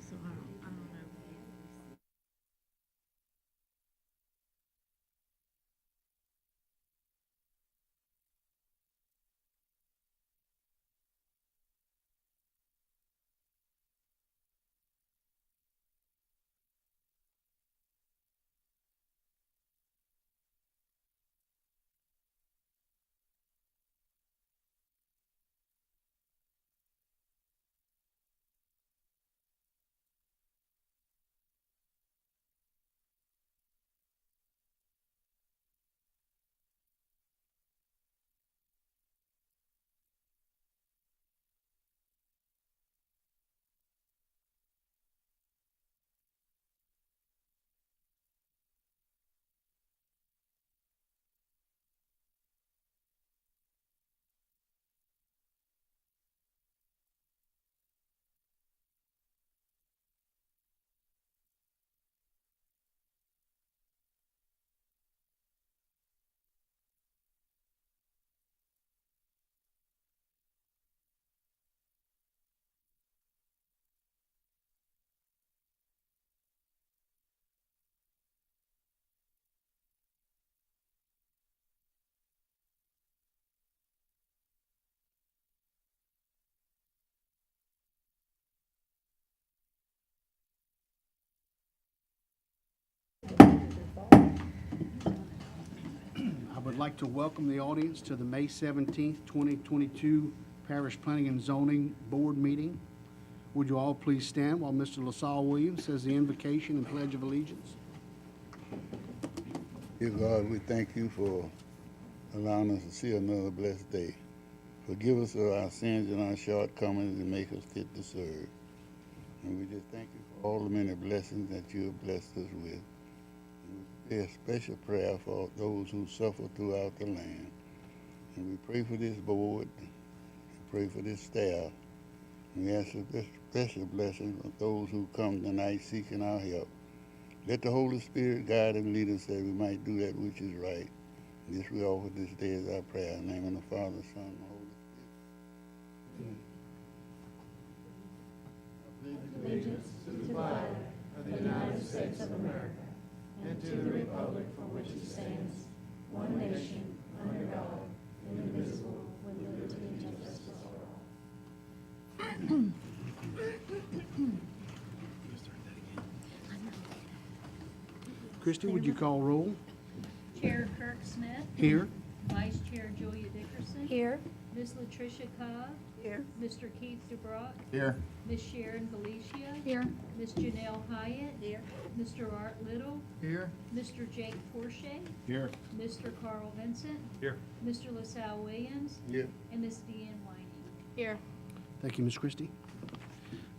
So I don't know. I would like to welcome the audience to the May 17th, 2022 Parish Planning and Zoning Board meeting. Would you all please stand while Mr. LaSalle Williams says the invocation and pledge of allegiance? Dear God, we thank you for allowing us to see another blessed day. Forgive us of our sins and our shortcomings and make us fit to serve. And we just thank you for all the many blessings that you have blessed us with. And we say a special prayer for those who suffer throughout the land. And we pray for this board, and pray for this staff. We ask for this special blessing for those who come tonight seeking our help. Let the Holy Spirit guide and lead us that we might do that which is right. And this we offer this day as our prayer. In the name of the Father, Son, and the Holy Spirit. Allegiance to the flag of the United States of America and to the republic for which it stands, one nation, under God, indivisible, with liberty and justice for all. Christie, would you call roll? Chair Kirk Smith. Here. Vice Chair Julia Dickerson. Here. Ms. Latricia Cobb. Here. Mr. Keith DeBrock. Here. Ms. Sharon Felicia. Here. Ms. Janelle Hyatt. Here. Mr. Art Little. Here. Mr. Jake Porsche. Here. Mr. Carl Vincent. Here. Mr. LaSalle Williams. Here. And Ms. Deanne Whiting. Here. Thank you, Ms. Christie.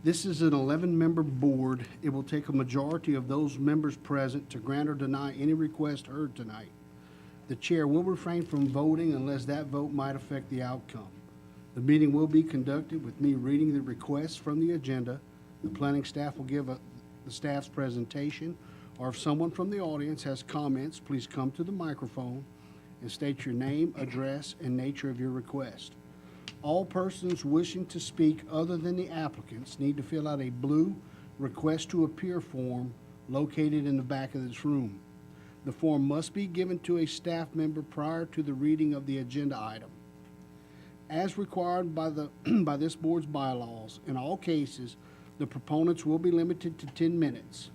This is an 11-member board. It will take a majority of those members present to grant or deny any request heard tonight. The chair will refrain from voting unless that vote might affect the outcome. The meeting will be conducted with me reading the requests from the agenda. The planning staff will give the staff's presentation, or if someone from the audience has comments, please come to the microphone and state your name, address, and nature of your request. All persons wishing to speak other than the applicants need to fill out a blue request to appear form located in the back of this room. The form must be given to a staff member prior to the reading of the agenda item. As required by by this board's bylaws, in all cases, the proponents will be limited to 10 minutes.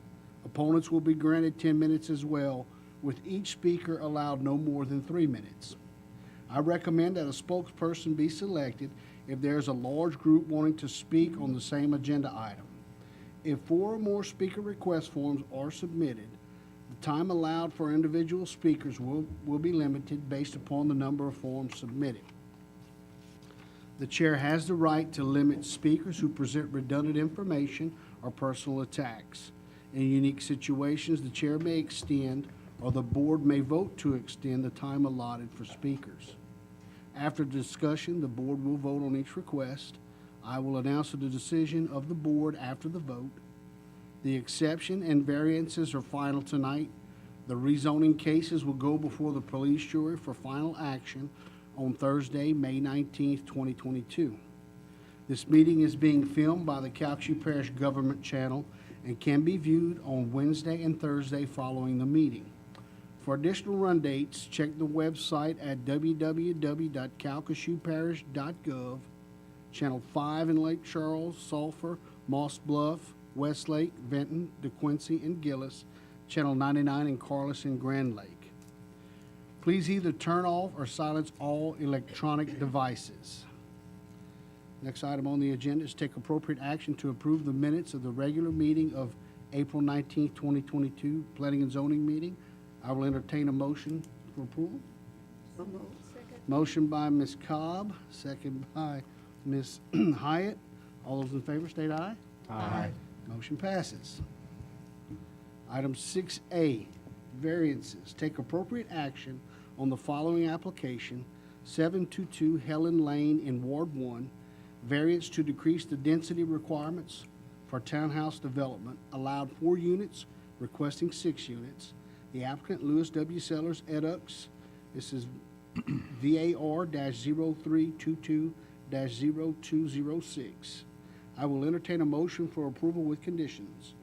Opponents will be granted 10 minutes as well, with each speaker allowed no more than 3 minutes. I recommend that a spokesperson be selected if there is a large group wanting to speak on the same agenda item. If 4 or more speaker request forms are submitted, the time allowed for individual speakers will be limited based upon the number of forms submitted. The chair has the right to limit speakers who present redundant information or personal attacks. In unique situations, the chair may extend or the board may vote to extend the time allotted for speakers. After discussion, the board will vote on each request. I will announce the decision of the board after the vote. The exception and variances are final tonight. The rezoning cases will go before the police jury for final action on Thursday, May 19th, 2022. This meeting is being filmed by the Calcasieu Parish Government Channel and can be viewed on Wednesday and Thursday following the meeting. For additional run dates, check the website at www.calcasieuParish.gov. Channel 5 in Lake Charles, Sulphur, Moss Bluff, Westlake, Benton, DeQuincy, and Gillis. Channel 99 in Carlos and Grand Lake. Please either turn off or silence all electronic devices. Next item on the agenda is take appropriate action to approve the minutes of the regular meeting of April 19th, 2022, Planning and Zoning meeting. I will entertain a motion for approval. Motion by Ms. Cobb, second by Ms. Hyatt. All those in favor state aye. Aye. Motion passes. Item 6A, variances. Take appropriate action on the following application, 722 Helen Lane in Ward 1, variance to decrease the density requirements for townhouse development, allowed 4 units, requesting 6 units. The applicant, Louis W. Sellers, Edux. This is VAR-0322-0206. I will entertain a motion for approval with conditions.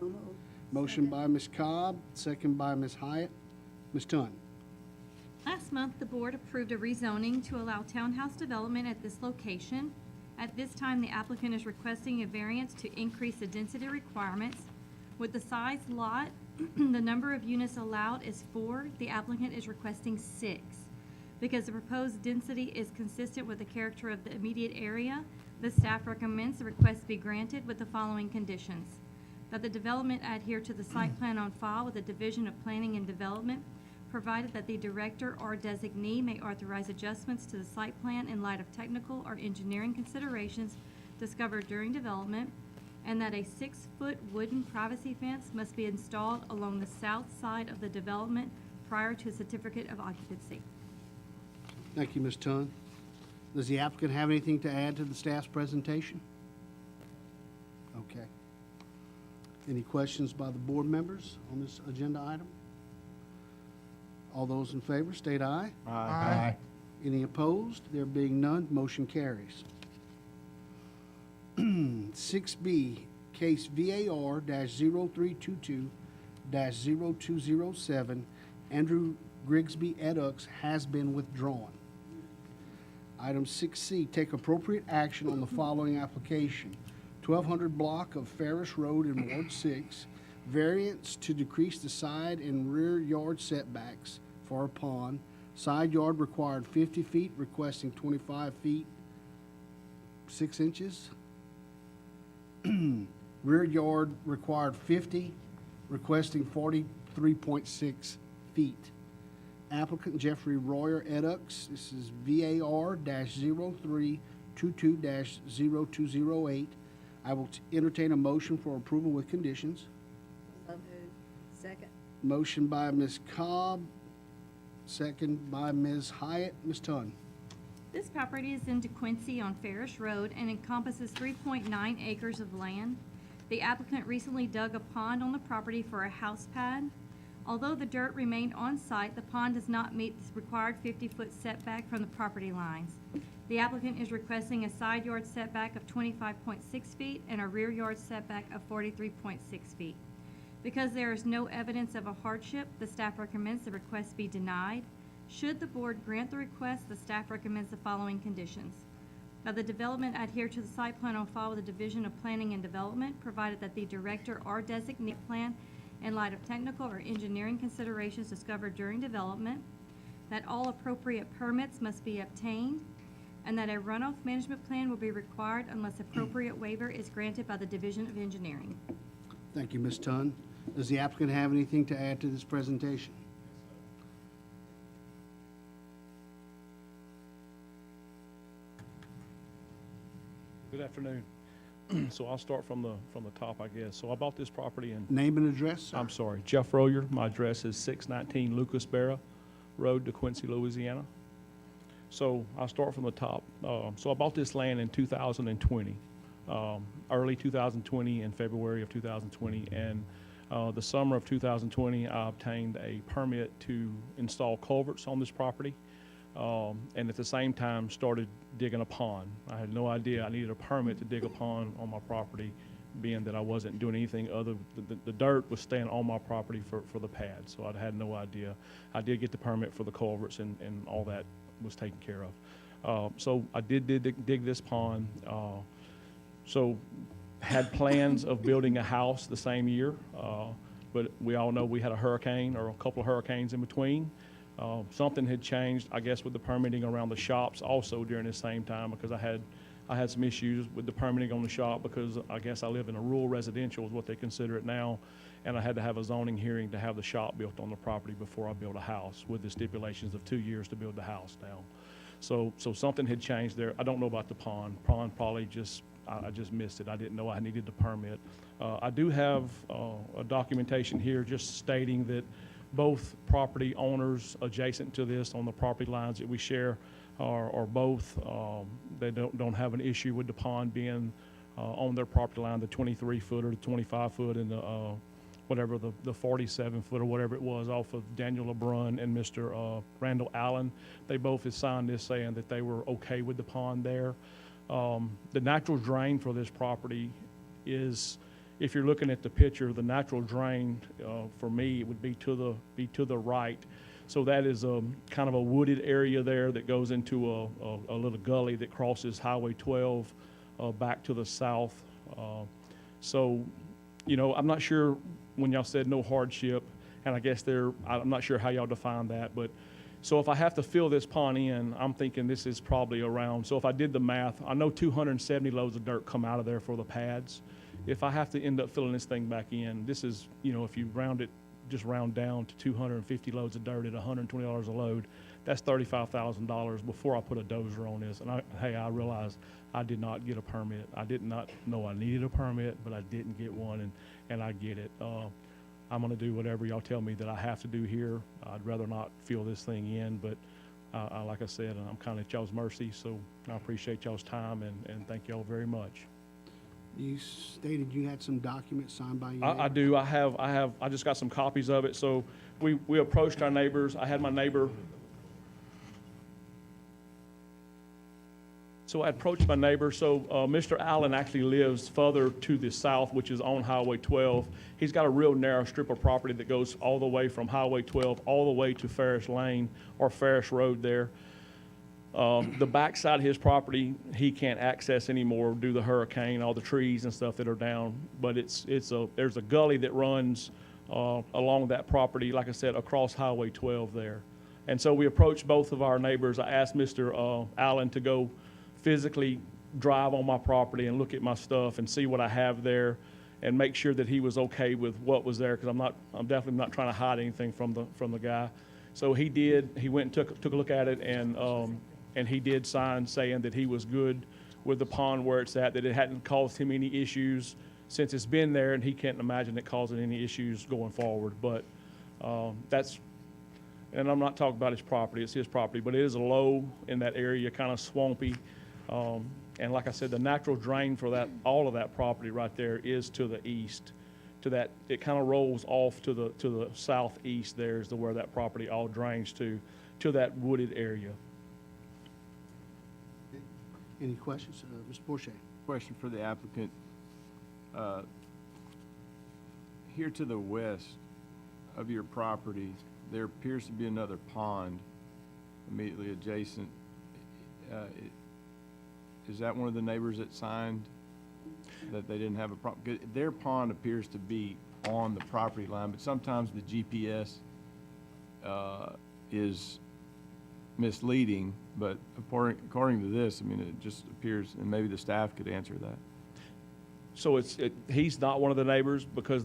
Motion by Ms. Cobb, second by Ms. Hyatt. Ms. Tunn. Last month, the board approved a rezoning to allow townhouse development at this location. At this time, the applicant is requesting a variance to increase the density requirements. With the size lot, the number of units allowed is 4. The applicant is requesting 6. Because the proposed density is consistent with the character of the immediate area, the staff recommends the request be granted with the following conditions: that the development adhere to the site plan on file with the Division of Planning and Development, provided that the director or designee may authorize adjustments to the site plan in light of technical or engineering considerations discovered during development, and that a 6-foot wooden privacy fence must be installed along the south side of the development prior to a certificate of occupancy. Thank you, Ms. Tunn. Does the applicant have anything to add to the staff's presentation? Okay. Any questions by the board members on this agenda item? All those in favor state aye. Aye. Any opposed? There being none, motion carries. 6B, case VAR-0322-0207, Andrew Grigsby Edux has been withdrawn. Item 6C, take appropriate action on the following application. 1200 block of Ferris Road in Ward 6, variance to decrease the side and rear yard setbacks for a pond. Side yard required 50 feet, requesting 25 feet 6 inches. Rear yard required 50, requesting 43.6 feet. Applicant Jeffrey Royer Edux. This is VAR-0322-0208. I will entertain a motion for approval with conditions. So moved. Second. Motion by Ms. Cobb, second by Ms. Hyatt. Ms. Tunn. This property is in DeQuincy on Farish Road and encompasses 3.9 acres of land. The applicant recently dug a pond on the property for a house pad. Although the dirt remained on site, the pond does not meet the required 50-foot setback from the property lines. The applicant is requesting a side yard setback of 25.6 feet and a rear yard setback of 43.6 feet. Because there is no evidence of a hardship, the staff recommends the request be denied. Should the board grant the request, the staff recommends the following conditions: that the development adhere to the site plan on file with the Division of Planning and Development, provided that the director or designee plan in light of technical or engineering considerations discovered during development, that all appropriate permits must be obtained, and that a runoff management plan will be required unless appropriate waiver is granted by the Division of Engineering. Thank you, Ms. Tunn. Does the applicant have anything to add to this presentation? Good afternoon. So I'll start from the top, I guess. So I bought this property in, Name and address, sir. I'm sorry, Jeff Royer. My address is 619 Lucas Barra Road, DeQuincy, Louisiana. So I'll start from the top. So I bought this land in 2020, early 2020, in February of 2020, and the summer of 2020, I obtained a permit to install culverts on this property. and at the same time started digging a pond. I had no idea I needed a permit to dig a pond on my property, being that I wasn't doing anything other, the dirt was staying on my property for the pad, so I had no idea. I did get the permit for the culverts and all that was taken care of. So I did dig this pond. So had plans of building a house the same year, but we all know we had a hurricane or a couple of hurricanes in between. Something had changed, I guess, with the permitting around the shops also during this same time, because I had some issues with the permitting on the shop, because I guess I live in a rural residential is what they consider it now, and I had to have a zoning hearing to have the shop built on the property before I built a house, with the stipulations of 2 years to build the house now. So something had changed there. I don't know about the pond. Pond probably I just missed it. I didn't know I needed the permit. I do have a documentation here just stating that both property owners adjacent to this on the property lines that we share are both, they don't have an issue with the pond being on their property line, the 23-foot or the 25-foot and the whatever, the 47-foot or whatever it was off of Daniel LeBrun and Mr. Randall Allen. They both had signed this saying that they were okay with the pond there. The natural drain for this property is, if you're looking at the picture, the natural drain for me would be to the right. So that is kind of a wooded area there that goes into a little gully that crosses Highway 12 back to the south. So, you know, I'm not sure when y'all said no hardship, and I guess I'm not sure how y'all define that, but so if I have to fill this pond in, I'm thinking this is probably around, so if I did the math, I know 270 loads of dirt come out of there for the pads. If I have to end up filling this thing back in, this is, you know, if you just round down to 250 loads of dirt at $120 a load, that's $35,000 before I put a dozer on this. And I realized I did not get a permit. I did not know I needed a permit, but I didn't get one, and I get it. I'm gonna do whatever y'all tell me that I have to do here. I'd rather not fill this thing in, but like I said, I'm kind of at y'all's mercy, so I appreciate y'all's time, and thank y'all very much. You stated you had some documents signed by you. I do. I just got some copies of it. So we approached our neighbors. I had my neighbor. So I approached my neighbor. So Mr. Allen actually lives further to the south, which is on Highway 12. He's got a real narrow strip of property that goes all the way from Highway 12 all the way to Ferris Lane or Ferris Road there. The backside of his property, he can't access anymore due to the hurricane, all the trees and stuff that are down. But there's a gully that runs along that property, like I said, across Highway 12 there. And so we approached both of our neighbors. I asked Mr. Allen to go physically drive on my property and look at my stuff and see what I have there and make sure that he was okay with what was there, because I'm definitely not trying to hide anything from the guy. So he did. He went and took a look at it, and he did sign saying that he was good with the pond where it's at, that it hadn't caused him any issues since it's been there, and he can't imagine it causing any issues going forward. But and I'm not talking about his property, it's his property, but it is low in that area, kind of swampy. And like I said, the natural drain for all of that property right there is to the east. It kind of rolls off to the southeast there is where that property all drains to that wooded area. Any questions? Mr. Bourget? Question for the applicant. Here to the west of your property, there appears to be another pond immediately adjacent. Is that one of the neighbors that signed that they didn't have a problem? Their pond appears to be on the property line, but sometimes the GPS is misleading, but according to this, I mean, it just appears, and maybe the staff could answer that. So he's not one of the neighbors because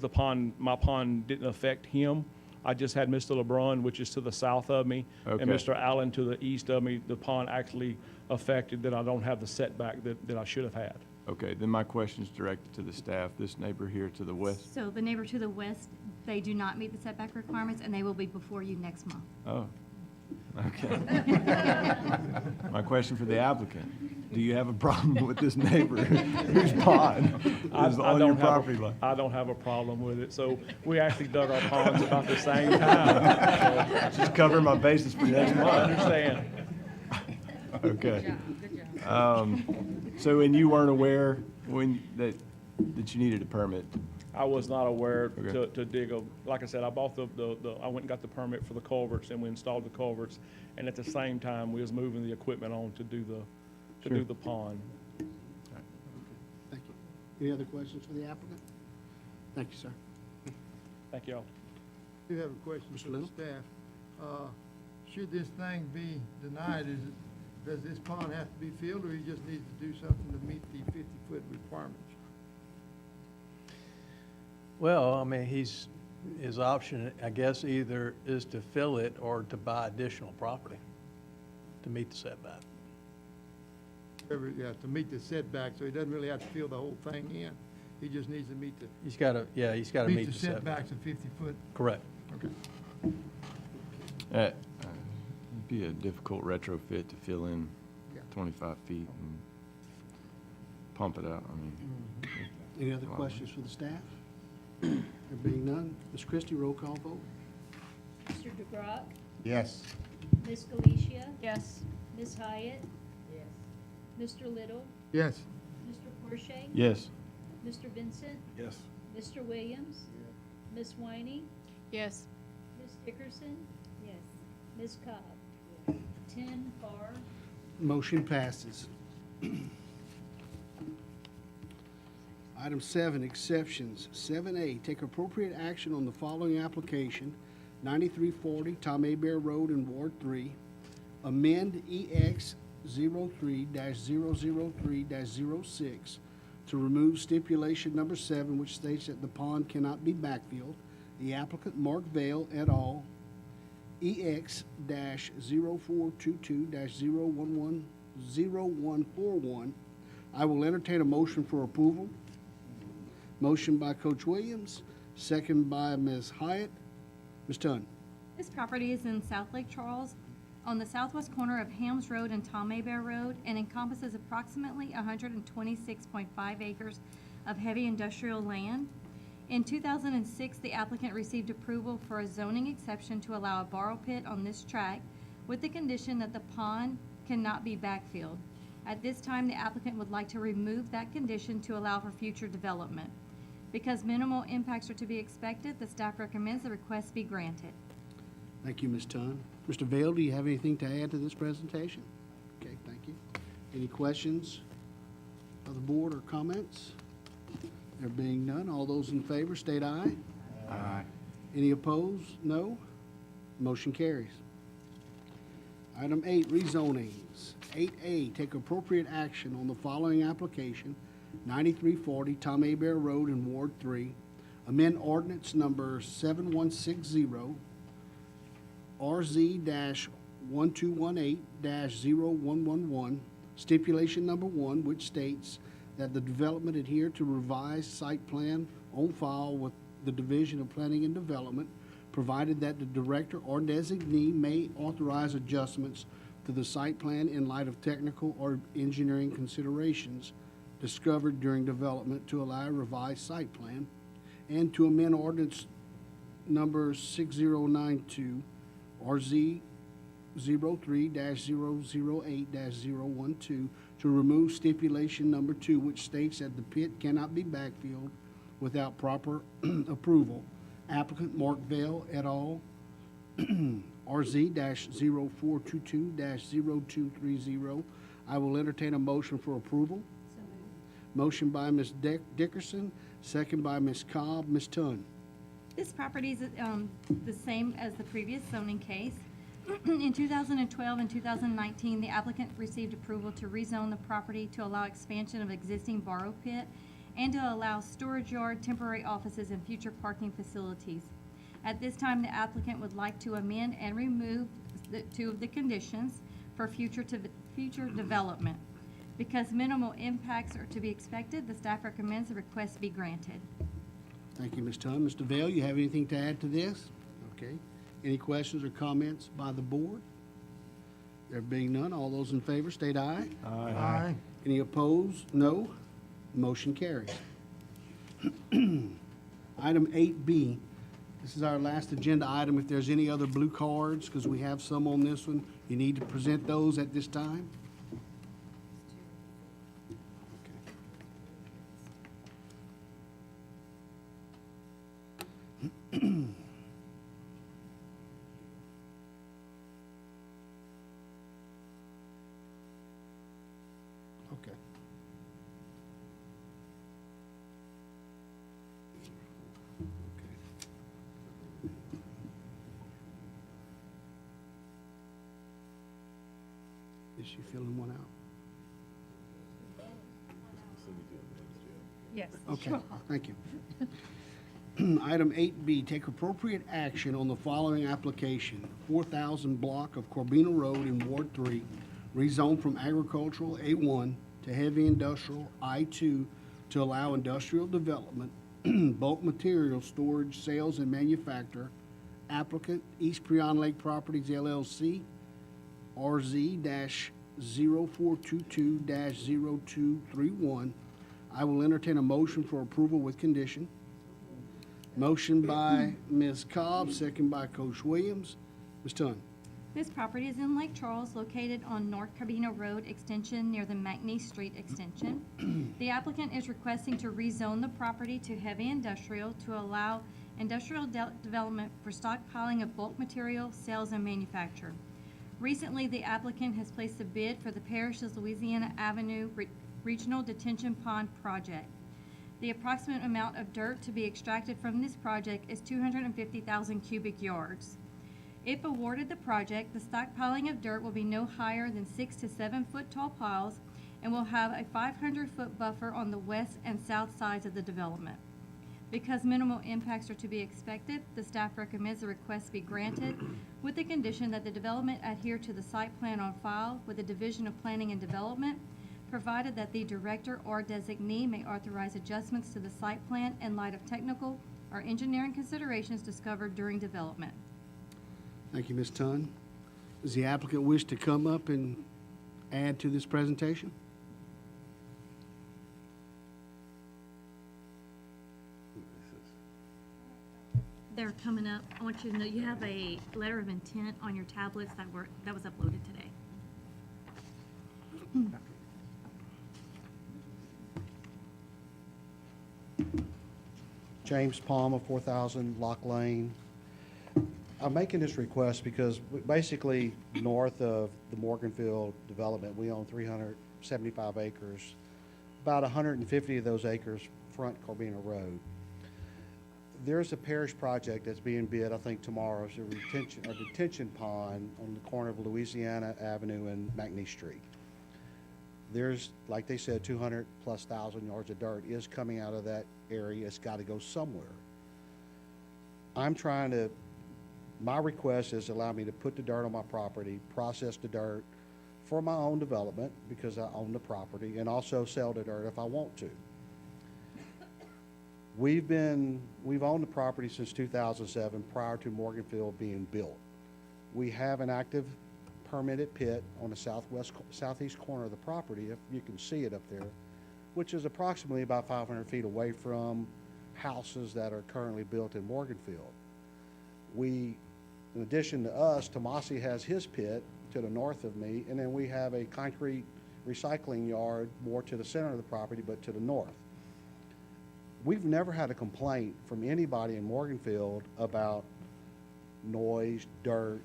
my pond didn't affect him. I just had Mr. LeBrun, which is to the south of me, Okay. and Mr. Allen to the east of me. The pond actually affected that I don't have the setback that I should have had. Okay, then my question is directed to the staff. This neighbor here to the west. So the neighbor to the west, they do not meet the setback requirements, and they will be before you next month. Oh, okay. My question for the applicant, do you have a problem with this neighbor whose pond is on your property line? I don't have a problem with it. So we actually dug our ponds about the same time. Just covering my bases for next I month. understand. Okay. Good job. So, and you weren't aware that you needed a permit? I was not aware Okay. to dig a, like I said, I bought I went and got the permit for the culverts, and we installed the culverts. And at the same time, we was moving the equipment on to do Sure. the pond. Thank you. Any other questions for the applicant? Thank you, sir. Thank y'all. I do have a question Mr. for the Little? staff. Should this thing be denied, does this pond have to be filled, or he just needs to do something to meet the 50-foot requirements? Well, I mean, his option, I guess, either is to fill it or to buy additional property to meet the setback. Yeah, to meet the setback, so he doesn't really have to fill the whole thing in. He just needs to meet He's got to meet the setback. setbacks of 50 foot. Correct. Okay. It'd be a difficult retrofit to fill in Yeah. 25 feet and pump it out. I mean, Any other Wow. questions for the staff? There being none, Ms. Christie, roll call vote. Mr. DeGrock, Yes. Ms. Galicia, Yes. Ms. Hyatt. Yes. Mr. Little, Yes. Mr. Porsche, yes. Mr. Vincent, Yes. Mr. Williams, Ms. Whining, Yes. Ms. Dickerson. Yes. Ms. Cobb. 10 for. Motion passes. Item 7, exceptions. 7A, take appropriate action on the following application, 9340 Tom Bear Road in Ward 3. Amend EX 03-003-06 to remove stipulation number 7, which states that the pond cannot be backfilled. The applicant, Mark Vale et al., EX-0422-0110141. I will entertain a motion for approval. Motion by Coach Williams, second by Ms. Hyatt. Ms. Dunn. This property is in South Lake Charles on the southwest corner of Hams Road and Tom Bear Road and encompasses approximately 126.5 acres of heavy industrial land. In 2006, the applicant received approval for a zoning exception to allow a borrow pit on this tract with the condition that the pond cannot be backfilled. At this time, the applicant would like to remove that condition to allow for future development. Because minimal impacts are to be expected, the staff recommends the request be granted. Thank you, Ms. Dunn. Mr. Vale, do you have anything to add to this presentation? Okay, thank you. Any questions of the board or comments? There being none, all those in favor state aye. Aye. Any opposed? No. Motion carries. Item 8, rezonings. 8A, take appropriate action on the following application, 9340 Tom Bear Road in Ward 3. Amend ordinance number 7160, RZ-1218-0111, stipulation number 1, which states that the development adhere to revised site plan on file with the Division of Planning and Development, provided that the director or designee may authorize adjustments to the site plan in light of technical or engineering considerations discovered during development to allow a revised site plan, and to amend ordinance number 6092, RZ 03-008-012, to remove stipulation number 2, which states that the pit cannot be backfilled without proper approval. Applicant Mark Vale et al., RZ-0422-0230. I will entertain a motion for approval. Motion by Ms. Dickerson, second by Ms. Cobb. Ms. Tunn. This property is the same as the previous zoning case. In 2012 and 2019, the applicant received approval to rezone the property to allow expansion of existing borrow pit and to allow storage yard, temporary offices, and future parking facilities. At this time, the applicant would like to amend and remove two of the conditions for future development. Because minimal impacts are to be expected, the staff recommends the request be granted. Thank you, Ms. Tunn. Mr. Vale, you have anything to add to this? Okay. Any questions or comments by the board? There being none, all those in favor state aye. Aye. Any opposed? No. Motion carries. Item 8B, this is our last agenda item. If there's any other blue cards, because we have some on this one, you need to present those at this time. Okay. Is she filling one out? Yes. Okay, thank you. Item 8B, take appropriate action on the following application. 4,000 block of Corbina Road in Ward 3, rezoned from agricultural A1 to heavy industrial I2 to allow industrial development, bulk material storage, sales, and manufacture. Applicant, East Prion Lake Properties LLC, RZ-0422-0231. I will entertain a motion for approval with condition. Motion by Ms. Cobb, second by Coach Williams. Ms. Tunn. This property is in Lake Charles, located on North Carbino Road Extension near the McNeese Street Extension. The applicant is requesting to rezone the property to heavy industrial to allow industrial development for stockpiling of bulk material, sales, and manufacture. Recently, the applicant has placed a bid for the parish's Louisiana Avenue Regional Detention Pond project. The approximate amount of dirt to be extracted from this project is 250,000 cubic yards. If awarded the project, the stockpiling of dirt will be no higher than 6 to 7 foot tall piles and will have a 500-foot buffer on the west and south sides of the development. Because minimal impacts are to be expected, the staff recommends the request be granted with the condition that the development adhere to the site plan on file with the Division of Planning and Development, provided that the director or designee may authorize adjustments to the site plan in light of technical or engineering considerations discovered during development. Thank you, Ms. Tunn. Does the applicant wish to come up and add to this presentation? They're coming up. I want you to know you have a letter of intent on your tablets that was uploaded today. James Palmer, 4,000 Lock Lane. I'm making this request because basically north of the Morganfield development, we own 375 acres. About 150 of those acres front Corbina Road. There's a parish project that's being bid, I think tomorrow, it's a detention pond on the corner of Louisiana Avenue and McNeese Street. There's, like they said, 200,000+ yards of dirt is coming out of that area. It's got to go somewhere. My request is allow me to put the dirt on my property, process the dirt for my own development because I own the property, and also sell the dirt if I want to. We've owned the property since 2007, prior to Morganfield being built. We have an active permitted pit on the southeast corner of the property, if you can see it up there, which is approximately about 500 feet away from houses that are currently built in Morganfield. In addition to us, Tomasi has his pit to the north of me, and then we have a concrete recycling yard more to the center of the property, but to the north. We've never had a complaint from anybody in Morganfield about noise, dirt,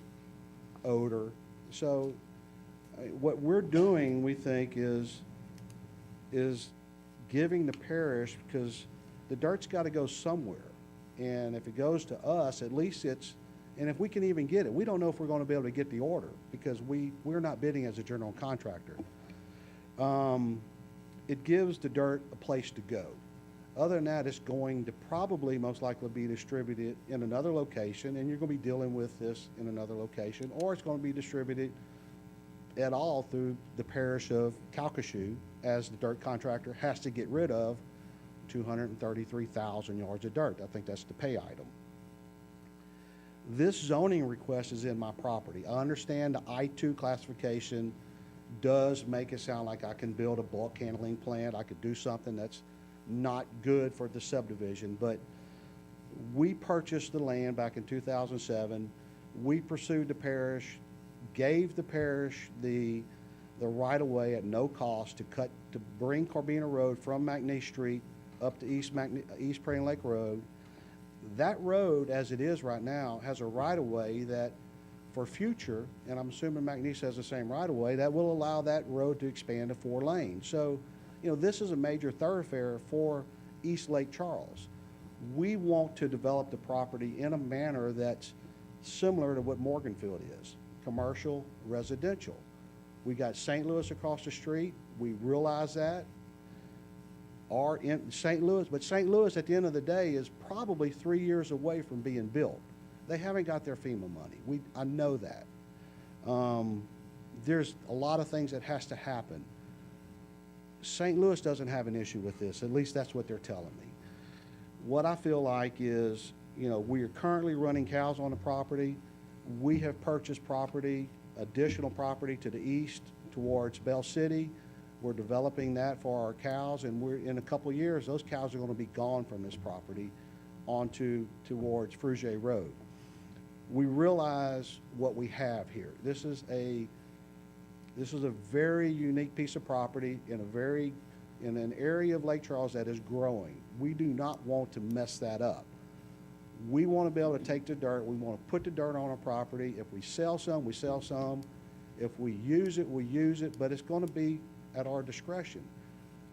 odor. So what we're doing, we think, is giving the parish, because the dirt's got to go somewhere. And if it goes to us, at least and if we can even get it, we don't know if we're going to be able to get the order because we're not bidding as a general contractor. It gives the dirt a place to go. Other than that, it's going to probably most likely be distributed in another location, and you're going to be dealing with this in another location, or it's going to be distributed at all through the parish of Calcasieu, as the dirt contractor has to get rid of 233,000 yards of dirt. I think that's the pay item. This zoning request is in my property. I understand the I2 classification does make it sound like I can build a bulk handling plant. I could do something that's not good for the subdivision, but we purchased the land back in 2007. We pursued the parish, gave the parish the right-of-way at no cost to bring Corbina Road from McNeese Street up to East Prairie Lake Road. That road, as it is right now, has a right-of-way that for future, and I'm assuming McNeese has the same right-of-way, that will allow that road to expand to 4 lanes. So, this is a major thoroughfare for East Lake Charles. We want to develop the property in a manner that's similar to what Morganfield is, commercial, residential. We got St. Louis across the street. We realize that. Are in St. Louis, but St. Louis at the end of the day is probably 3 years away from being built. They haven't got their FEMA money. I know that. There's a lot of things that has to happen. St. Louis doesn't have an issue with this. At least that's what they're telling me. What I feel like is, we are currently running cows on the property. We have purchased property, additional property to the east towards Bell City. We're developing that for our cows, and in a couple of years, those cows are going to be gone from this property towards Frugier Road. We realize what we have here. This is a very unique piece of property in an area of Lake Charles that is growing. We do not want to mess that up. We want to be able to take the dirt. We want to put the dirt on our property. If we sell some, we sell some. If we use it, we use it, but it's going to be at our discretion.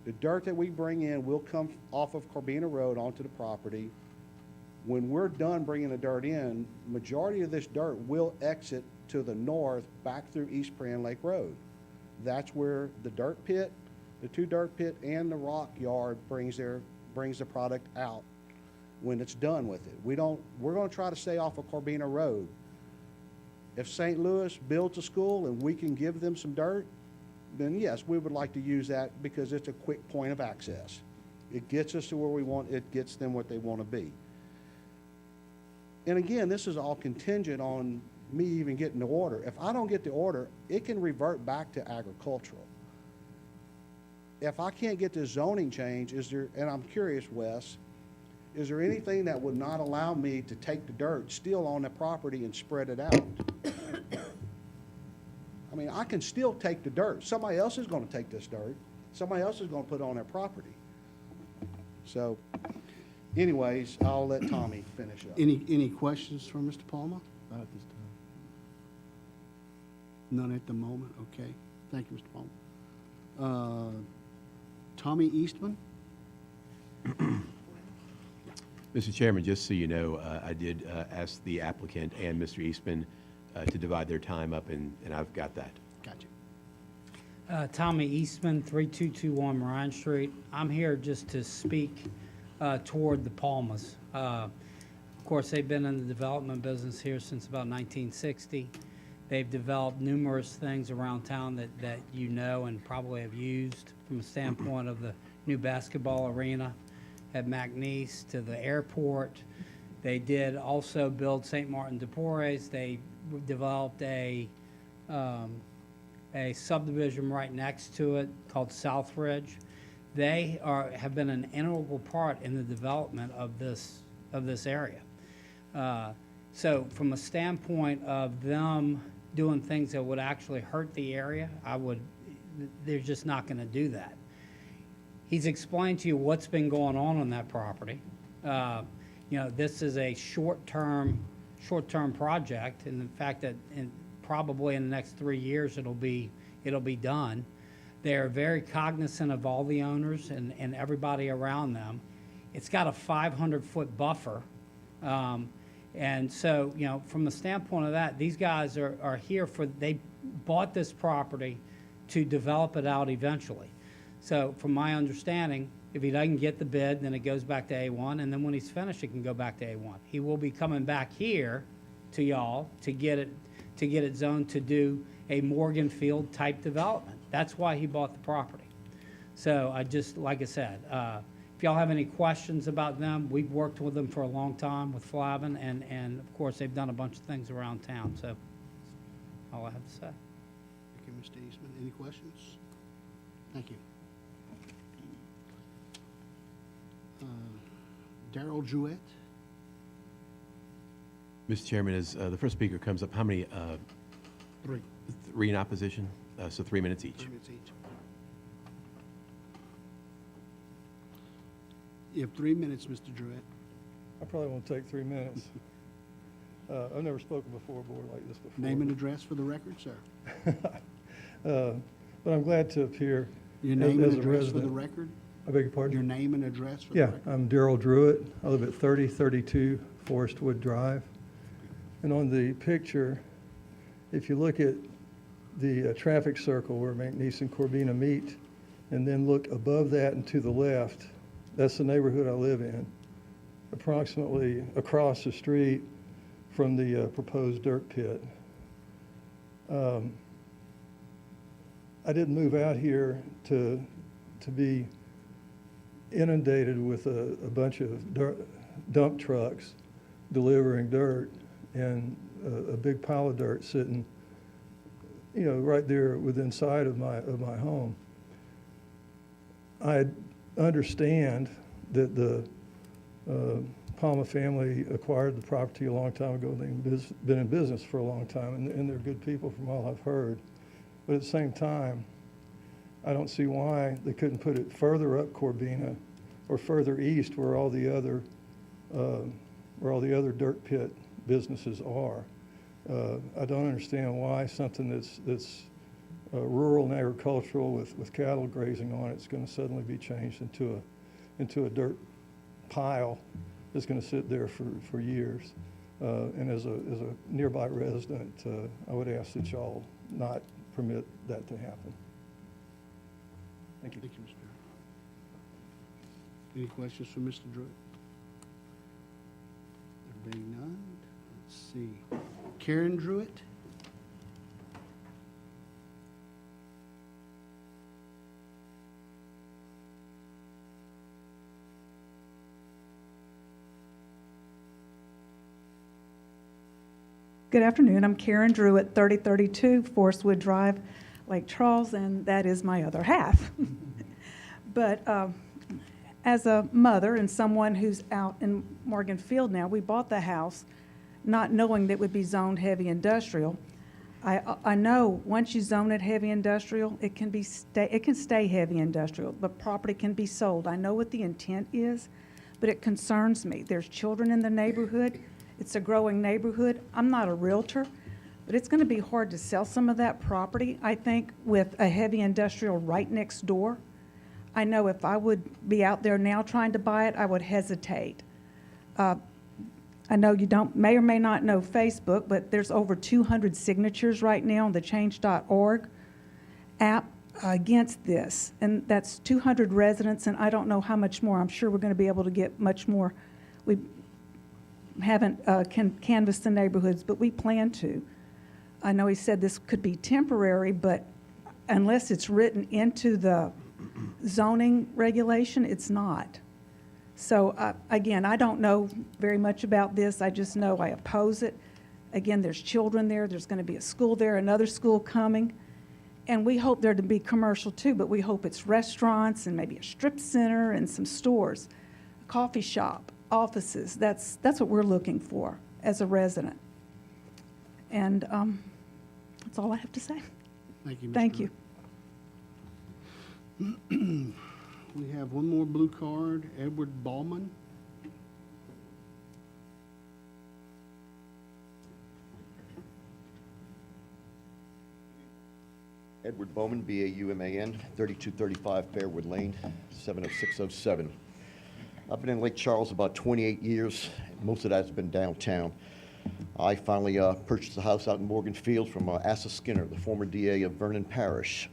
The dirt that we bring in will come off of Corbina Road onto the property. When we're done bringing the dirt in, majority of this dirt will exit to the north back through East Prairie Lake Road. That's where the dirt pit, the 2 dirt pit, and the rock yard brings the product out when it's done with it. We're going to try to stay off of Corbina Road. If St. Louis builds a school and we can give them some dirt, then yes, we would like to use that because it's a quick point of access. It gets us to where we want, it gets them what they want to be. And again, this is all contingent on me even getting the order. If I don't get the order, it can revert back to agricultural. If I can't get the zoning change, and I'm curious, Wes, is there anything that would not allow me to take the dirt still on the property and spread it out? I mean, I can still take the dirt. Somebody else is going to take this dirt. Somebody else is going to put it on their property. So, anyways, I'll let Tommy finish up. Any questions for Mr. Palmer? Not at this time. None at the moment, okay. Thank you, Mr. Palmer. Tommy Eastman? Mr. Chairman, just so you know, I did ask the applicant and Mr. Eastman to divide their time up, and I've got that. Gotcha. Tommy Eastman, 3221 Moran Street. I'm here just to speak toward the Palmas. Of course, they've been in the development business here since about 1960. They've developed numerous things around town that you know and probably have used from a standpoint of the new basketball arena at McNeese to the airport. They did also build St. Martin de Porres. They developed a subdivision right next to it called Southridge. They have been an integral part in the development of this area. So from a standpoint of them doing things that would actually hurt the area, they're just not going to do that. He's explained to you what's been going on that property. This is a short-term project, and the fact that probably in the next 3 years it'll be done. They're very cognizant of all the owners and everybody around them. It's got a 500-foot buffer. And so, from the standpoint of that, these guys are here they bought this property to develop it out eventually. So from my understanding, if he doesn't get the bid, then it goes back to A1, and then when he's finished, it can go back to A1. He will be coming back here to y'all to get it zoned to do a Morganfield type development. That's why he bought the property. So like I said, if y'all have any questions about them, we've worked with them for a long time with Flavin, and of course, they've done a bunch of things around town. So that's all I have to say. Thank you, Mr. Eastman. Any questions? Thank you. Darrell Jewett? Mr. Chairman, as the first speaker comes up, how many? 3. 3 in opposition, so 3 minutes each. 3 minutes each. You have 3 minutes, Mr. Jewett. I probably won't take 3 minutes. I've never spoken before a board like this before. Name and address for the record, sir. But I'm glad to appear Your name as and a address for the resident. record? I beg your pardon? Your name and address for the Yeah, record? I'm Darrell Druitt. I live at 3032 Forestwood Drive. And on the picture, if you look at the traffic circle where McNeese and Corbina meet, and then look above that and to the left, that's the neighborhood I live in, approximately across the street from the proposed dirt pit. I didn't move out here to be inundated with a bunch of dump trucks delivering dirt and a big pile of dirt sitting, right there within sight of my home. I understand that the Palma family acquired the property a long time ago. They've been in business for a long time, and they're good people from all I've heard. But at the same time, I don't see why they couldn't put it further up Corbina or further east where all the other dirt pit businesses are. I don't understand why something that's rural and agricultural with cattle grazing on it is going to suddenly be changed into a dirt pile that's going to sit there for years. And as a nearby resident, I would ask that y'all not permit that to happen. Thank you. Thank you, Mr. Druitt. Any questions for Mr. Druitt? There being none, let's see. Karen Druitt? Good afternoon. I'm Karen Druitt, 3032 Forestwood Drive, Lake Charles, and that is my other half. But as a mother and someone who's out in Morgan Field now, we bought the house not knowing that it would be zoned heavy industrial. I know once you zone it heavy industrial, it can stay heavy industrial. The property can be sold. I know what the intent is, but it concerns me. There's children in the neighborhood. It's a growing neighborhood. I'm not a realtor, but it's going to be hard to sell some of that property, I think, with a heavy industrial right next door. I know if I would be out there now trying to buy it, I would hesitate. I know you may or may not know Facebook, but there's over 200 signatures right now on the change.org app against this. And that's 200 residents, and I don't know how much more. I'm sure we're going to be able to get much more. We haven't canvassed the neighborhoods, but we plan to. I know he said this could be temporary, but unless it's written into the zoning regulation, it's not. So again, I don't know very much about this. I just know I oppose it. Again, there's children there. There's going to be a school there, another school coming. And we hope there to be commercial too, but we hope it's restaurants and maybe a strip center and some stores, a coffee shop, offices. That's what we're looking for as a resident. And that's all I have to say. Thank you, Ms. Thank you. We have one more blue card, Edward Ballman. Edward Bowman, B-A-U-M-A-N, 3235 Fairwood Lane, 70607. I've been in Lake Charles about 28 years. Most of that's been downtown. I finally purchased a house out in Morgan Field from Asa Skinner, the former DA of Vernon Parish.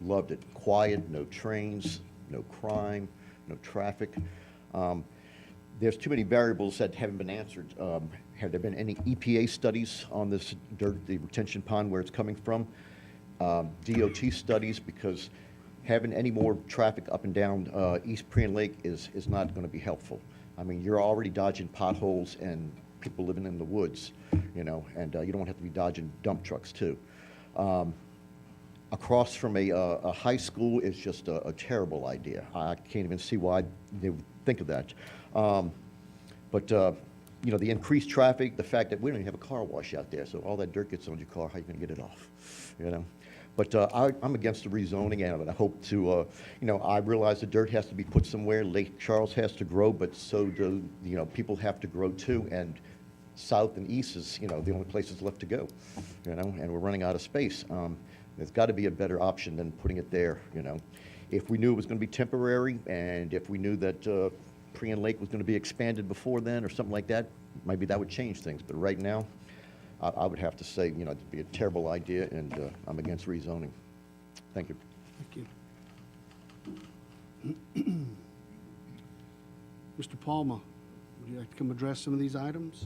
Loved it. Quiet, no trains, no crime, no traffic. There's too many variables that haven't been answered. Have there been any EPA studies on this dirt, the retention pond, where it's coming from? DOT studies, because having any more traffic up and down East Prian Lake is not going to be helpful. I mean, you're already dodging potholes and people living in the woods, and you don't have to be dodging dump trucks too. Across from a high school is just a terrible idea. I can't even see why they would think of that. But the increased traffic, the fact that we don't even have a car wash out there, so all that dirt gets on your car, how are you going to get it off? But I'm against the rezoning, and I hope to, I realize the dirt has to be put somewhere. Lake Charles has to grow, but so do, people have to grow too. And south and east is, the only places left to go, and we're running out of space. There's got to be a better option than putting it there, If we knew it was going to be temporary, and if we knew that Prian Lake was going to be expanded before then or something like that, maybe that would change things. But right now, I would have to say, it'd be a terrible idea, and I'm against rezoning. Thank you. Thank you. Mr. Palma, would you like to come address some of these items?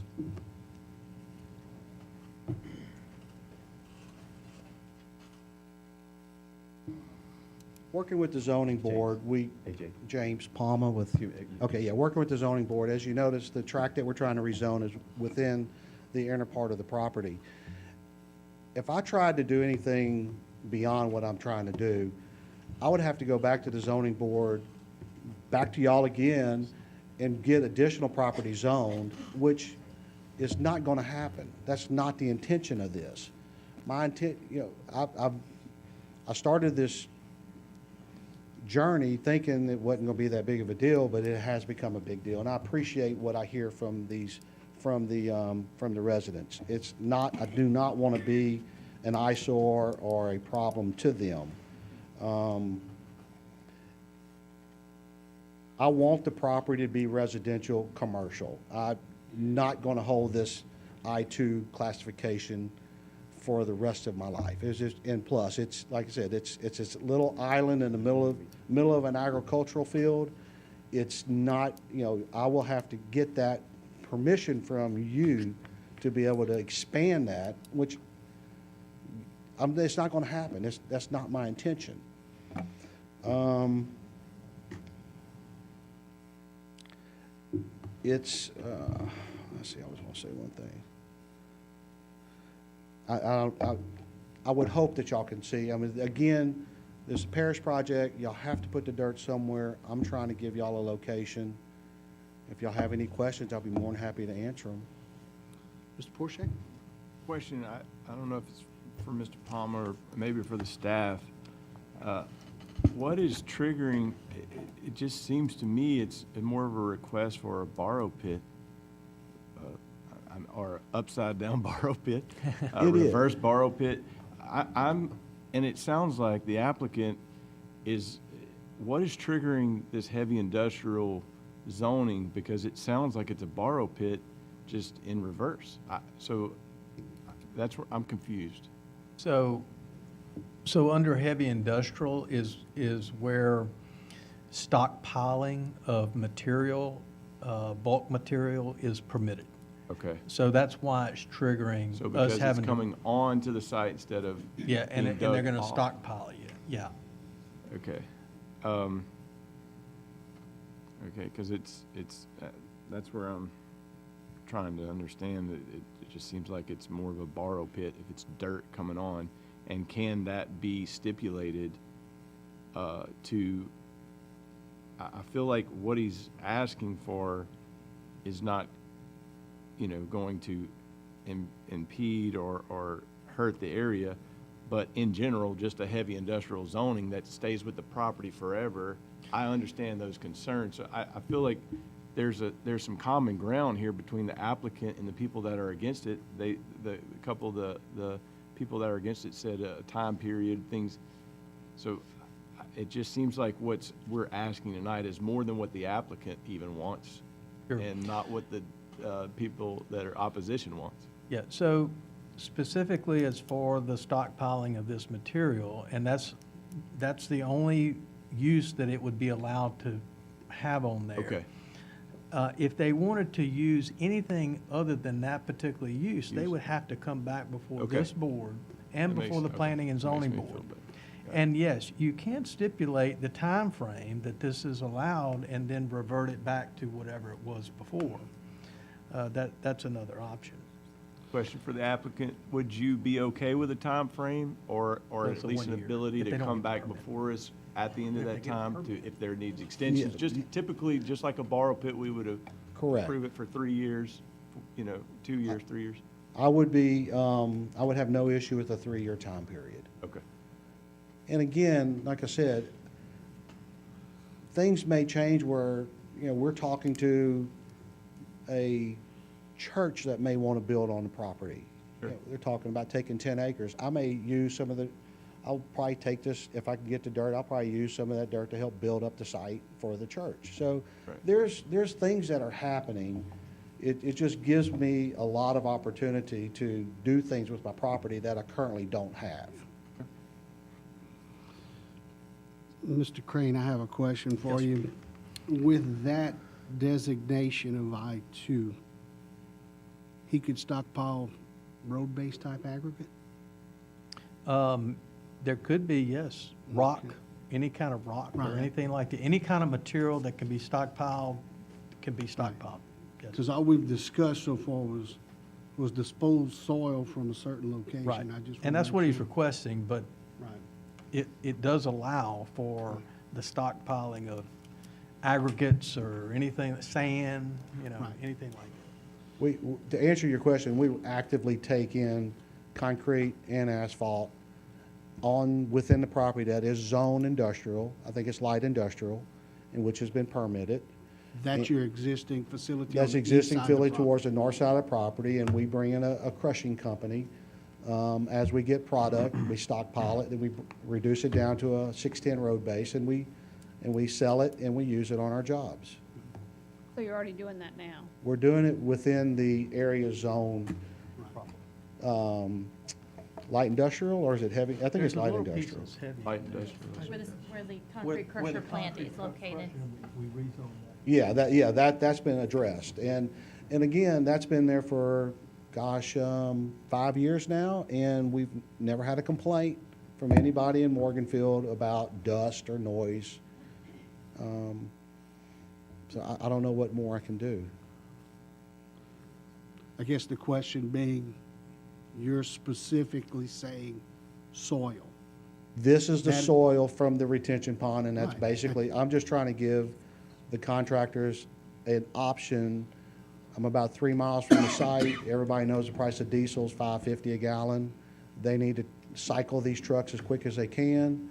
Working with the zoning board, James Palma with, okay, yeah, working with the zoning board, as you notice, the tract that we're trying to rezone is within the inner part of the property. If I tried to do anything beyond what I'm trying to do, I would have to go back to the zoning board, back to y'all again, and get additional property zoned, which is not gonna happen. That's not the intention of this. My intent, I started this journey thinking it wasn't going to be that big of a deal, but it has become a big deal, and I appreciate what I hear from the residents. It's not, I do not want to be an eyesore or a problem to them. I want the property to be residential commercial. I'm not going to hold this I-2 classification for the rest of my life. It's just, and plus, it's like I said, it's this little island in the middle of an agricultural field. It's not, I will have to get that permission from you to be able to expand that, which it's not going to happen. That's not my intention. Let's see, I was going to say one thing. I would hope that y'all can see. I mean, again, this is a parish project. Y'all have to put the dirt somewhere. I'm trying to give y'all a location. If y'all have any questions, I'll be more than happy to answer them. Mr. Porsche? Question, I don't know if it's for Mr. Palmer or maybe for the staff. What is triggering, it just seems to me it's more of a request for a borrow pit, or upside down borrow pit, a reverse borrow pit. And it sounds like the applicant what is triggering this heavy industrial zoning? Because it sounds like it's a borrow pit just in reverse. So that's where I'm confused. So under heavy industrial is where stockpiling of material, bulk material is permitted. Okay. So that's why it's triggering So us because it's having coming on to the site instead of yeah, and being they're dug going to off. stockpile it. Yeah. Okay. Okay, because it's that's where I'm trying to understand that it just seems like it's more of a borrow pit if it's dirt coming on, and can that be stipulated to? I feel like what he's asking for is not, going to impede or hurt the area, but in general, just a heavy industrial zoning that stays with the property forever. I understand those concerns. So I feel like there's some common ground here between the applicant and the people that are against it. The couple of the people that are against it said a time period, things. So it just seems like what we're asking tonight is more than what the applicant even wants, Sure. and not what the people that are opposition wants. Yeah, so specifically as for the stockpiling of this material, and that's the only use that it would be allowed to have on there. Okay. If they wanted to use anything other than that particular use, they would have to come back before Okay. this board and That makes- before the okay. planning and That makes zoning me board. feel better. Got it. And yes, you can stipulate the time frame that this is allowed and then revert it back to whatever it was before. That's another option. Question for the applicant, would you be okay with a time frame, or It's at a least an 1 year, ability if to they don't come get back permit. before us at the end of If they that get a time permit. if there needs extensions? Just typically, just like a borrow pit, we would Correct. approve it for 3 years, 2 years, 3 years? I would have no issue with a 3-year time period. Okay. And again, like I said, things may change where, we're talking to a church that may want to build on the property. They're talking about taking 10 acres. I may use some of the, I'll probably take this, if I can get the dirt, I'll probably use some of that dirt to help build up the site for the church. So there's things that are happening. It just gives me a lot of opportunity to do things with my property that I currently don't have. Mr. Crane, I have a question for you. With that designation of I-2, he could stockpile road-based type aggregate? There could be, yes, rock, any kind of rock or Right. anything like that. Any kind of material that can be stockpiled, can be stockpiled. Yes. Because all we've discussed so far was disposed soil from a certain location. Right. I just And that's wanna what make he's sure. requesting, but Right. it does allow for the stockpiling of aggregates or anything, sand, Right. anything like that. To answer your question, we actively take in concrete and asphalt within the property that is zone industrial. I think it's light industrial, and which has been permitted. That's your existing facility? That's on the east existing side of the fully property? towards the north side of the property, and we bring in a crushing company. As we get product, we stockpile it, then we reduce it down to a 610 road base, and we sell it, and we use it on our jobs. So you're already doing that now? We're doing it within the area zone. Light industrial, or is it heavy? I think There's it's a light little piece industrial. that's heavy. Light industrial. Where the Where concrete the crusher plant concrete is located. crusher, we rezoned that. That's been addressed. And again, that's been there for, 5 years now, and we've never had a complaint from anybody in Morganfield about dust or noise. So I don't know what more I can do. I guess the question being, you're specifically saying soil. This is the That- soil from the retention pond, and that's Right. basically, I'm just trying to give the contractors an option. I'm about 3 miles from the site. Everybody knows the price of diesel is $5.50 a gallon. They need to cycle these trucks as quick as they can.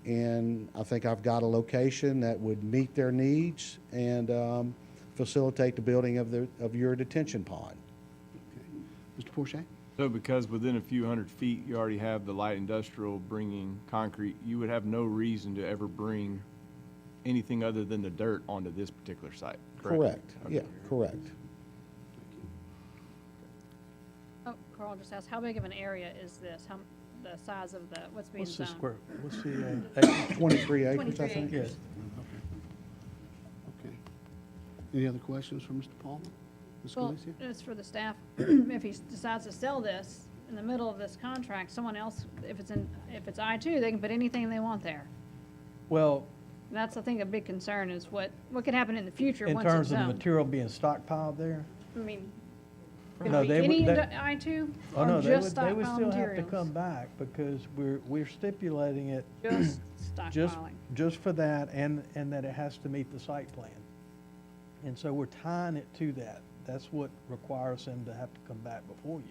And I think I've got a location that would meet their needs and facilitate the building of your detention pond. Mr. Forshey? So because within a few hundred feet, you already have the light industrial bringing concrete, you would have no reason to ever bring anything other than the dirt onto this particular site, correct? Correct, Okay. yeah, correct. Oh, Carl just asked, how big of an area is this? The size of what's being What's the zoned? what's the acre? 23 acres, I 23 think. Yes. Okay. Any other questions for Mr. Palmer? Ms. Well, Galicia? it's for the staff, if he decides to sell this in the middle of this contract, someone else, if it's I-2, they can put anything they want there. Well, That's, I think, a big concern is what could happen in the future in once it's terms of the zoned. material being stockpiled there? I mean, could No, it be they would- any that- I-2 Oh, or no, just they would stockpile still have to materials? come back because we're stipulating it Just just, stockpiling. just for that and that it has to meet the site plan. And so we're tying it to that. That's what requires them to have to come back before you.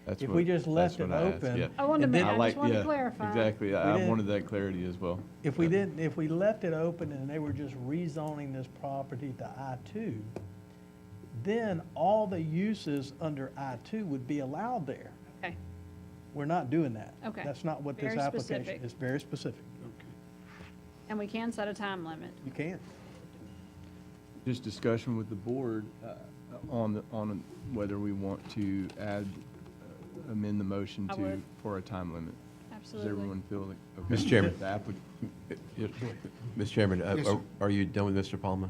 That's If what- we just left that's it what I asked, open. yeah. I wanted and to then- ma- I like- just wanted to yeah, clarify. Exactly, We I didn't- wanted that clarity as well. If we didn't, if we left it open and they were just rezoning this property to I-2, then all the uses under I-2 would be allowed there. Okay, We're not doing that. Okay. That's not what this Very application, specific. it's very specific. and we can set a time limit. You can. Just discussion with the board on whether we want to amend the motion I would. for a time limit. Absolutely. Does everyone feel like? okay? Mr. Chairman. The Mr. Chairman, Yes, sir. are you done with Mr. Palma?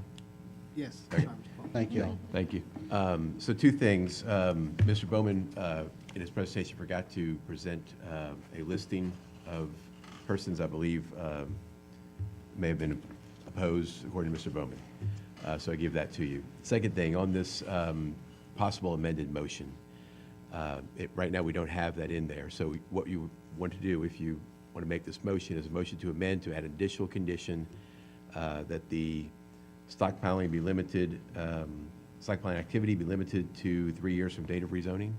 Yes. Okay. Sorry, Mr. Palmer. Thank you. Thank you. So two things. Mr. Bowman, in his presentation, forgot to present a listing of persons I believe may have been opposed, according to Mr. Bowman. So I give that to you. Second thing, on this possible amended motion, right now we don't have that in there. So what you want to do, if you want to make this motion, is a motion to amend to add an additional condition that the stockpiling be limited, stockpiling activity be limited to 3 years from date of rezoning?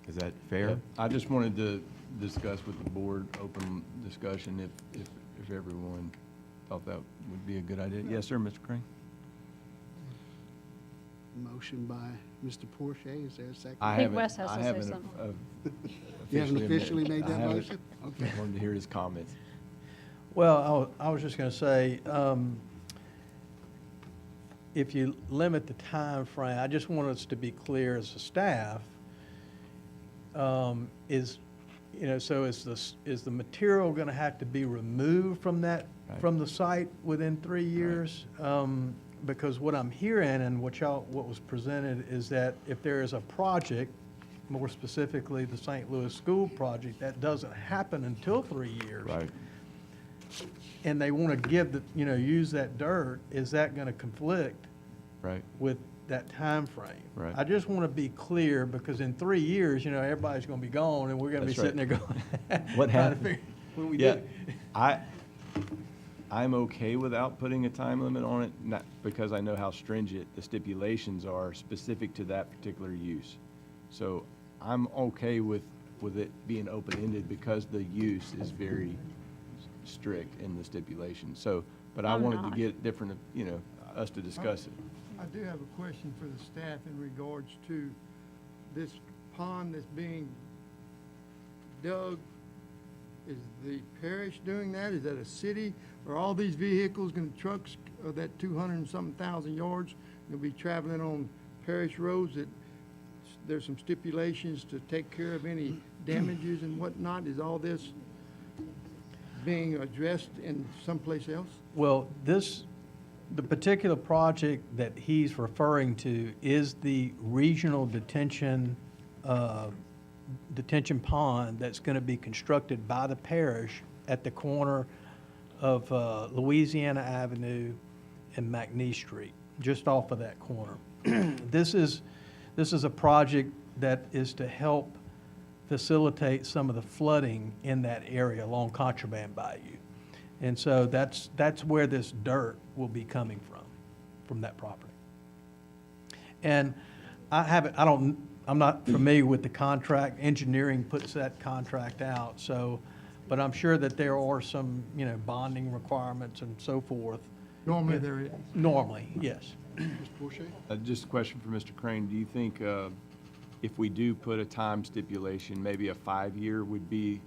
Is that fair? I just wanted to discuss with the board, open discussion, if everyone thought that would be a good idea. Yes, sir, Mr. Crane? Motion by Mr. Porsche, is there a second? I think haven't- Wes has to I say haven't, something. You haven't officially officially made I that haven't. motion? Okay. Wanted to hear his comments. Well, I was just going to say, if you limit the time frame, I just want us to be clear as a staff, is the material going to have to be removed from that, Right. from the site within 3 years? Because what I'm hearing and what was presented is that if there is a project, more specifically the St. Louis School project, that doesn't happen until 3 years. Right. And they want to use that dirt, is that going to conflict Right. with that time frame? Right. I just want to be clear, because in 3 years, everybody's going to be gone, and we're going to be That's right. sitting there going. What trying to happened? figure What do we Yeah, do? I'm okay without putting a time limit on it, not because I know how stringent the stipulations are specific to that particular use. So I'm okay with it being open-ended because the use is very strict in the stipulation. So, but I I'm wanted to not. get different, us to discuss it. I do have a question for the staff in regards to this pond that's being dug. Is the parish doing that? Is that a city? Are all these vehicles and trucks of that 200 and something thousand yards gonna be traveling on parish roads that there's some stipulations to take care of any damages and whatnot? Is all this being addressed in someplace else? Well, the particular project that he's referring to is the regional detention pond that's going to be constructed by the parish at the corner of Louisiana Avenue and McNee Street, just off of that corner. This is a project that is to help facilitate some of the flooding in that area along Contraband Bayou. And so that's where this dirt will be coming from that property. And I'm not familiar with the contract. Engineering puts that contract out, so, but I'm sure that there are some, bonding requirements and so forth. Normally there is. Normally, yes. Mr. Porsche? Just a question for Mr. Crane. Do you think if we do put a time stipulation, maybe a 5-year would be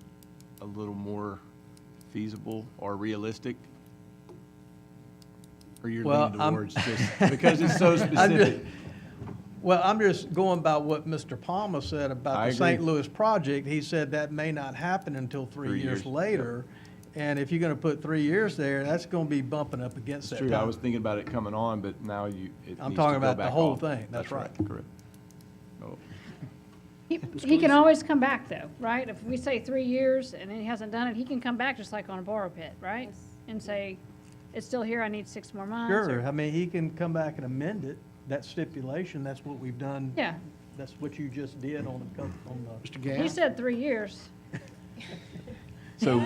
a little more feasible or realistic? Or you're leaning towards just, because it's so specific? I'm just going by what Mr. Palmer said about I the St. agree. Louis project. He said that may not happen until 3 years later. And if you're going to put 3 years there, that's going to be bumping up against that It's true. I time. was thinking about it coming on, but now it I'm needs talking to go about the back whole off. thing. That's right. Correct. Oh, He can always come back though, right? If we say 3 years and then he hasn't done it, he can come back just like on a borrow pit, right? And say, it's still here, I need 6 more months. Sure, or- I mean, he can come back and amend it, that stipulation, that's what we've done. Yeah, That's what you just did on the. Mr. he Gadd? said 3 years. So,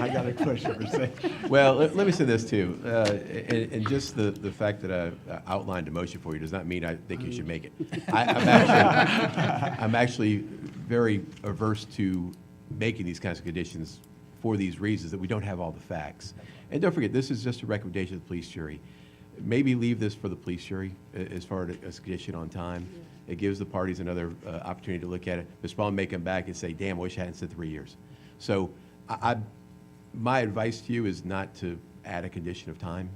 I got a question for Sam. well, let me say this too, and just the fact that I outlined a motion for you does not mean I think you should make it. I'm actually very averse to making these kinds of conditions for these reasons, that we don't have all the facts. And don't forget, this is just a recommendation of the police jury. Maybe leave this for the police jury as far as condition on time. It gives the parties another opportunity to look at it. Mr. Ball may come back and say, damn, I wish I hadn't said 3 years. So my advice to you is not to add a condition of time.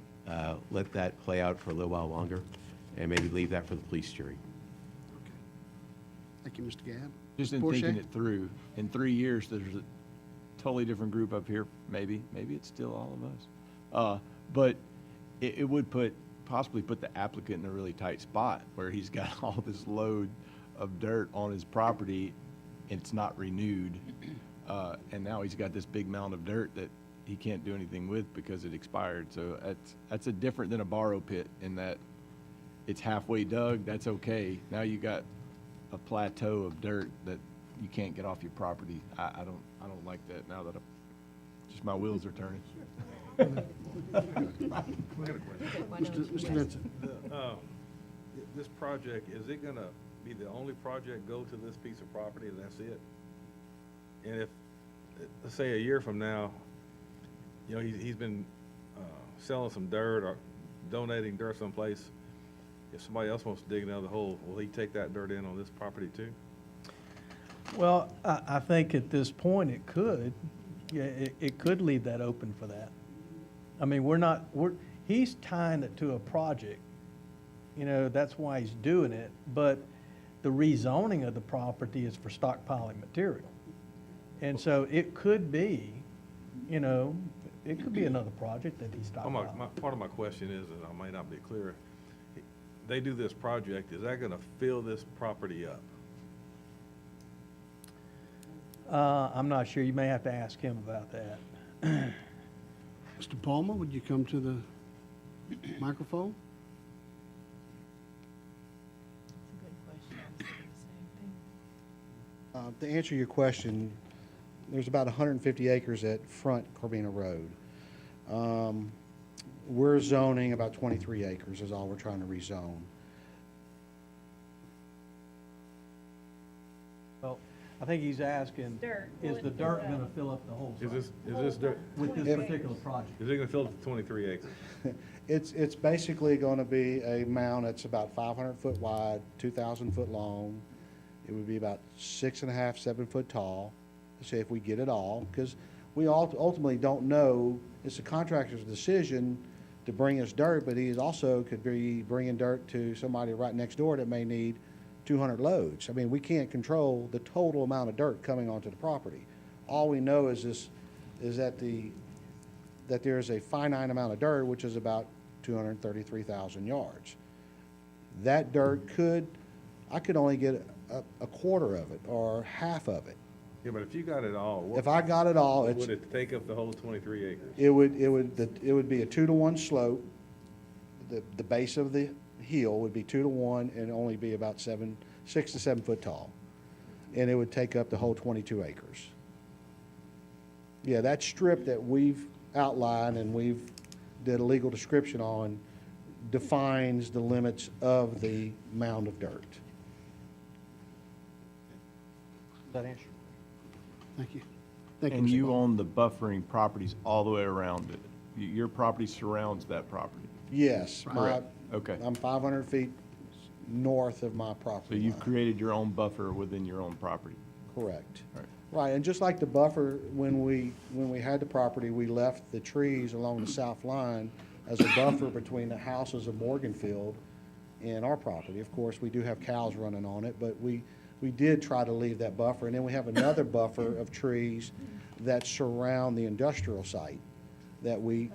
Let that play out for a little while longer, and maybe leave that for the police jury. Thank you, Mr. Gadd. Just in Porsche? thinking it through, in 3 years, there's a totally different group up here, maybe it's still all of us. But it would possibly put the applicant in a really tight spot where he's got all this load of dirt on his property and it's not renewed. And now he's got this big mound of dirt that he can't do anything with because it expired. So that's a different than a borrow pit in that it's halfway dug, that's okay. Now you got a plateau of dirt that you can't get off your property. I don't like that now that just my wheels are turning. Mr. Vincent? This project, is it gonna be the only project go to this piece of property and that's it? And if let's say a year from now, you know, he's been selling some dirt or donating dirt someplace. If somebody else wants to dig another hole, will he take that dirt in on this property too? Well, I think at this point it could. Yeah, it could leave that open for that. I mean, he's tying it to a project. You know, that's why he's doing it. But the rezoning of the property is for stockpiling material. And so it could be, you know, it could be another project that he's stockpiling. Part of my question is, and I may not be clear, they do this project, is that gonna fill this property up? I'm not sure. You may have to ask him about that. Mr. Palmer, would you come to the microphone? To answer your question, there's about 150 acres at Front Corbina Road. We're zoning about 23 acres is all we're trying to rezone. Well, I think he's asking, Dirt. is the dirt going to fill up the whole site? Is this dirt, With this particular project? is it gonna fill the 23 acres? It's basically going to be a mound that's about 500 foot wide, 2,000 foot long. It would be about 6.5, 7 foot tall, say if we get it all, because we ultimately don't know. It's the contractor's decision to bring us dirt, but he also could be bringing dirt to somebody right next door that may need 200 loads. I mean, we can't control the total amount of dirt coming onto the property. All we know is that there's a finite amount of dirt, which is about 233,000 yards. That dirt I could only get a quarter of it or half of it. Yeah, but if you got it all. If I got it all, would it take up the whole 23 acres? it would be a 2-to-1 slope. The base of the hill would be 2-to-1 and only be about 6 to 7 foot tall. And it would take up the whole 22 acres. Yeah, that strip that we've outlined and we've did a legal description on defines the limits of the mound of dirt. Does that answer? Thank you. Thank you, And Mr. you Palmer. own the buffering properties all the way around it? Your property surrounds that property? Yes. Correct. Okay. I'm 500 feet north of my So property you've line. created your own buffer within your own property? Correct. All right. Right, and just like the buffer, when we had the property, we left the trees along the south line as a buffer between the houses of Morganfield and our property. Of course, we do have cows running on it, but we did try to leave that buffer. And then we have another buffer of trees that surround the industrial site that we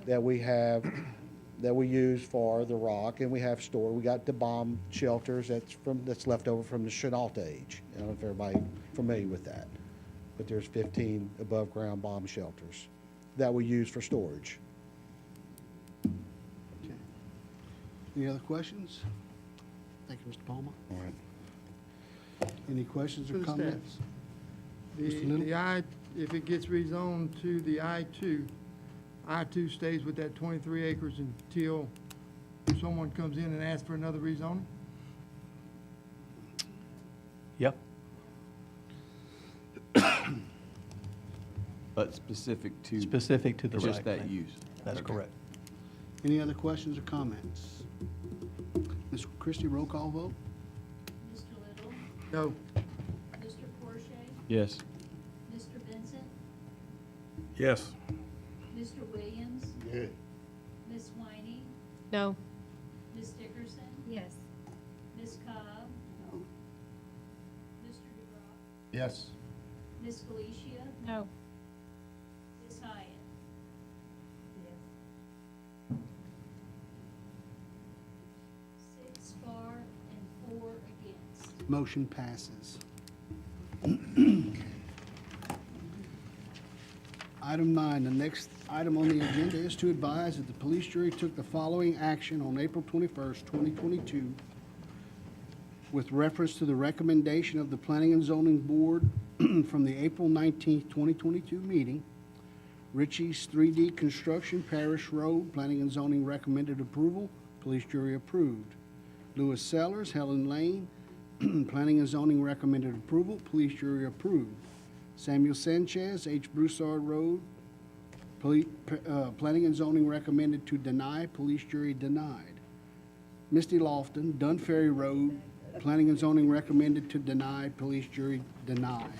use for the rock, and we have stored. We got the bomb shelters that's left over from the Chenault age. I don't know if everybody familiar with that. But there's 15 above-ground bomb shelters that we use for storage. Okay. Any other questions? Thank you, Mr. Palmer. All right. Any questions To or the staff. comments? Mr. Little? If it gets rezoned to the I-2 stays with that 23 acres until someone comes in and asks for another rezoning? Yep. But specific to? Specific to the Just site that plan. use? That's Okay. correct. Any other questions or comments? Ms. Christie, roll call vote? Mr. Little? No. Mr. Porsche? Yes. Mr. Vincent? Yes. Mr. Williams? Yeah. Ms. Whitey? No. Ms. Dickerson? Yes. Ms. Cobb? Mr. DeGraw? Yes. Ms. Felicia? No. Ms. Hyatt? Yes. 6 for and 4 against. Motion passes. Item 9, the next item on the agenda is to advise that the police jury took the following action on April 21st, 2022, with reference to the recommendation of the Planning and Zoning Board from the April 19th, 2022 meeting. Ritchie's 3D Construction, Parish Road, Planning and Zoning recommended approval, police jury approved. Lewis Sellers, Helen Lane, Planning and Zoning recommended approval, police jury approved. Samuel Sanchez, H. Broussard Road, Planning and Zoning recommended to deny, police jury denied. Misty Lofton, Dunn Ferry Road, Planning and Zoning recommended to deny, police jury denied.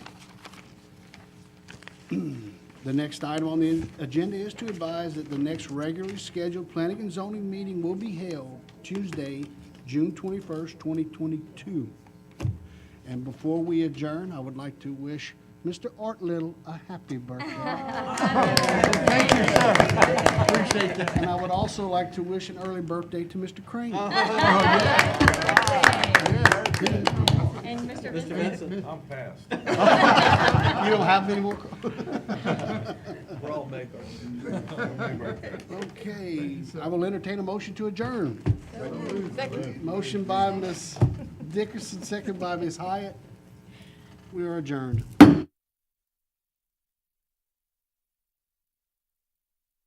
The next item on the agenda is to advise that the next regularly scheduled Planning and Zoning meeting will be held Tuesday, June 21st, 2022. And before we adjourn, I would like to wish Mr. Art Little a happy birthday. Thank you, sir. Appreciate that. And I would also like to wish an early birthday to Mr. Crane. And Mr. Vincent? I'm passed. You don't have any more? We're all make Okay, I will entertain a motion to adjourn. Motion by Ms. Dickerson, second by Ms. Hyatt. We are adjourned.